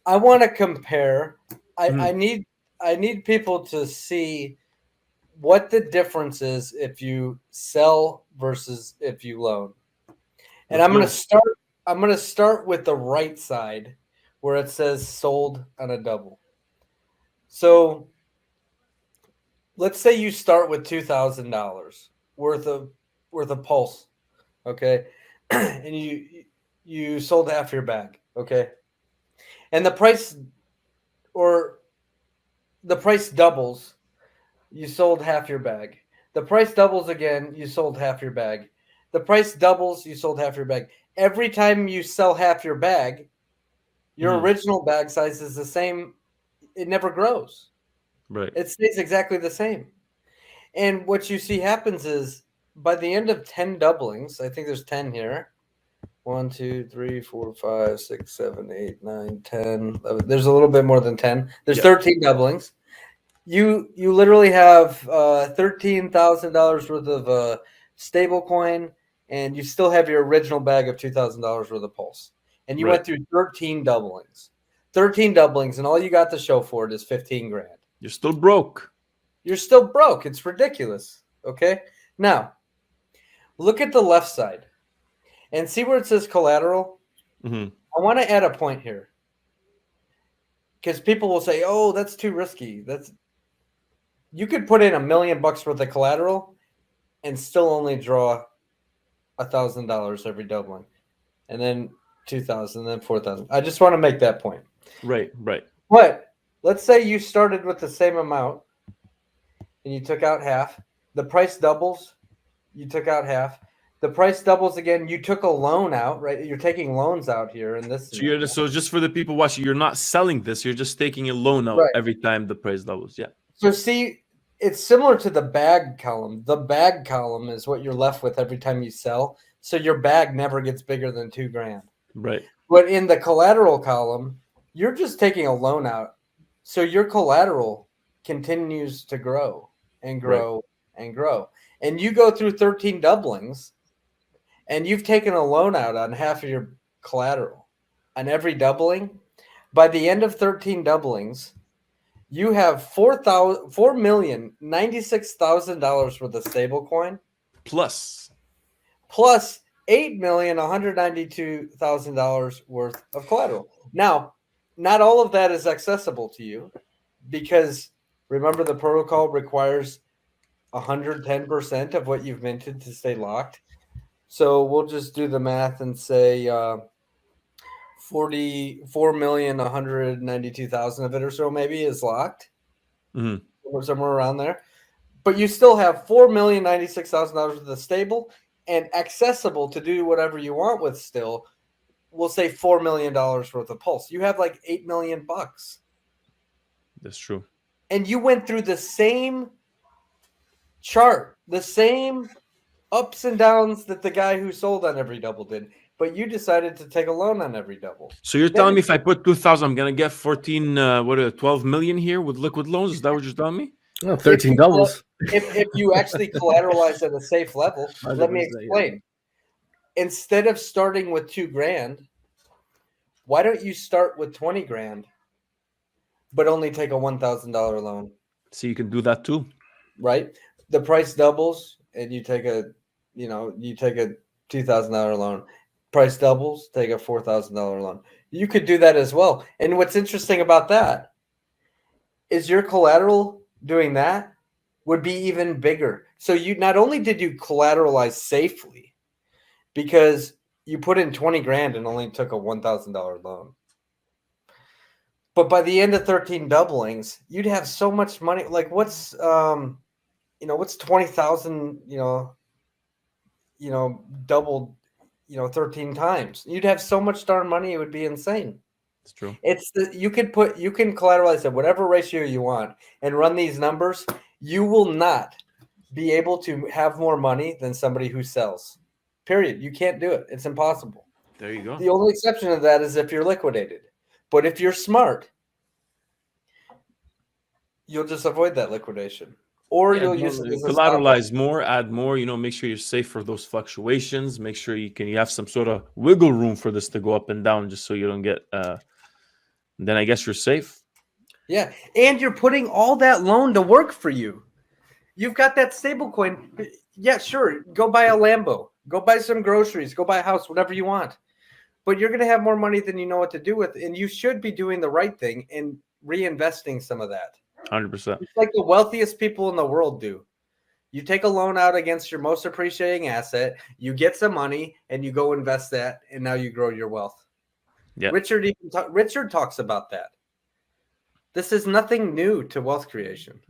I want to compare. I Mhm. need people to see what the difference is if you sell versus if you loan. And Let's go. I'm going to start with the right side where it says sold on a double. So, let's say you start with $2,000 worth of Pulse, okay? And you sold half your bag, okay? And or the price doubles, you sold half your bag. The price doubles again, you sold half your bag. The price doubles, you sold half your bag. Every time you sell half your bag, your Mhm. original bag size is the same. It never grows. Right. It stays exactly the same. And what you see happens is by the end of 10 doublings, I think there's 10 here. 1, 2, 3, 4, 5, 6, 7, 8, 9, 10. 11. There's a little bit more than 10. There's Yeah. 13 doublings. You literally have $13,000 worth of stable coin, and you still have your original bag of $2,000 worth of Pulse. And you Right. went through 13 doublings. 13 doublings, and all you got to show for it is 15 grand. You're still broke. You're still broke. It's ridiculous. Okay? Now, look at the left side and see where it says collateral. Mhm. I want to add a point here because people will say, "Oh, that's too risky." You could put in $1,000,000 worth of collateral and still only draw $1,000 every doubling, and then 2,000, then 4,000. I just want to make that point. Right. Right. But let's say you started with the same amount and you took out half. The price doubles, you took out half. The price doubles again. You took a loan out, right? You're taking loans out here in this scenario. So just for the people watching, you're not selling this. You're just taking a loan out Right. every time the price doubles. Yeah. So see, it's similar to the bag column. The bag column is what you're left with every time you sell. So your bag never gets bigger than 2 grand. Right. But in the collateral column, you're just taking a loan out. So your collateral continues to grow and Right. grow and grow. And you go through 13 doublings and you've taken a loan out on half of your collateral on every doubling. By the end of 13 doublings, you have $4,096,000 worth of stable coin Plus. plus $8,192,000 worth of collateral. Now, not all of that is accessible to you because remember the protocol requires 110% of what you've minted to stay locked. So we'll just do the math and say 44,192,000 of it or so maybe is locked, Mhm. or somewhere around there. But you still have $4,096,000 worth of stable and accessible to do whatever you want with still. We'll say $4 million worth of Pulse. You have like $8 million, That's true. and you went through the same chart, the same ups and downs that the guy who sold on every double did. But you decided to take a loan on every double. So you're Then telling me if I put 2,000, I'm gonna get 14, 12 million here with liquid loans? Is that what you're telling me? Oh, if 13 you doubles. if you actually collateralize at a safe level, let me 100%, yeah. explain. Instead of starting with 2 grand, why don't you start with 20 grand, but only take a $1,000 loan, So you can do that too. right? The price doubles and you take a $2,000 loan. Price doubles, take a $4,000 loan. You could do that as well. And what's interesting about that is your collateral doing that would be even bigger. So you not only did you collateralize safely because you put in 20 grand and only took a $1,000 loan. But by the end of 13 doublings, you'd have so much money. Like what's 20,000, doubled, 13 times. You'd have so much darn money, it would be insane. It's true. You can collateralize at whatever ratio you want and run these numbers. You will not be able to have more money than somebody who sells. Period. You can't do it. It's impossible. There you go. The only exception to that is if you're liquidated. But if you're smart, you'll just avoid that liquidation. Or Yeah, you'll use it as a collateralize more, add more, make sure you're safe for those fluctuations. Make sure you have some sort of wiggle room for this to go up and down just so you don't get Then I guess you're safe. Yeah, and you're putting all that loan to work for you. You've got that stable coin. Yeah, sure. Go buy a Lambo. Go buy some groceries. Go buy a house, whatever you want. But you're going to have more money than you know what to do with. And you should be doing the right thing and reinvesting some of that. 100%. It's like the wealthiest people in the world do. You take a loan out against your most appreciating asset, you get some money, and you go invest that, and now you grow your wealth. Yeah. Richard talks about that. This is nothing new to wealth creation.